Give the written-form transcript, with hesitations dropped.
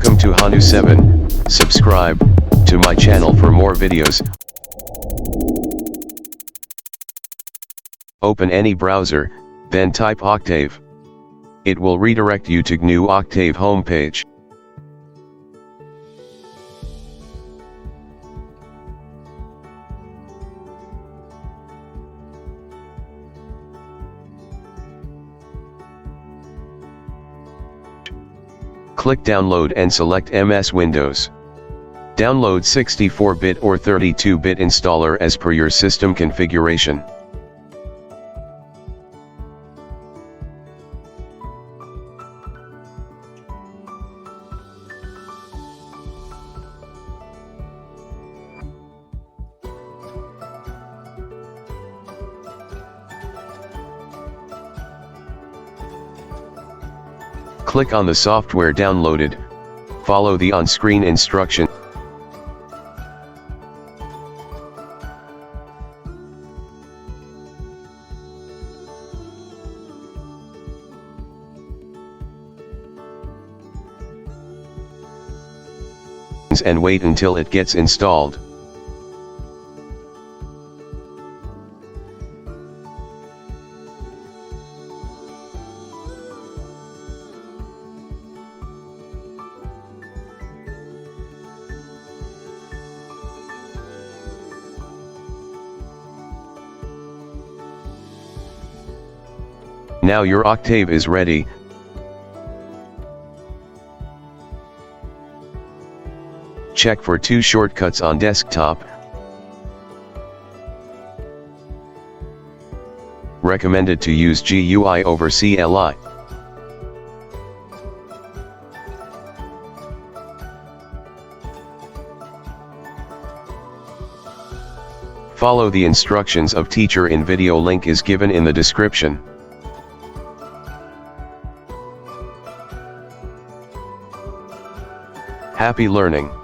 Welcome to HANU7, subscribe to my channel for more videos. Open any browser, then type Octave. It will redirect you to GNU Octave homepage. Click Download and select MS Windows. Download 64-bit or 32-bit installer as per your system configuration. Click on the software downloaded, follow the on-screen instruction. And wait until it gets installed. Now your Octave is ready. Check for two shortcuts on desktop. Recommended to use GUI over CLI. Follow the instructions of teacher in video, link is given in the description. Happy learning!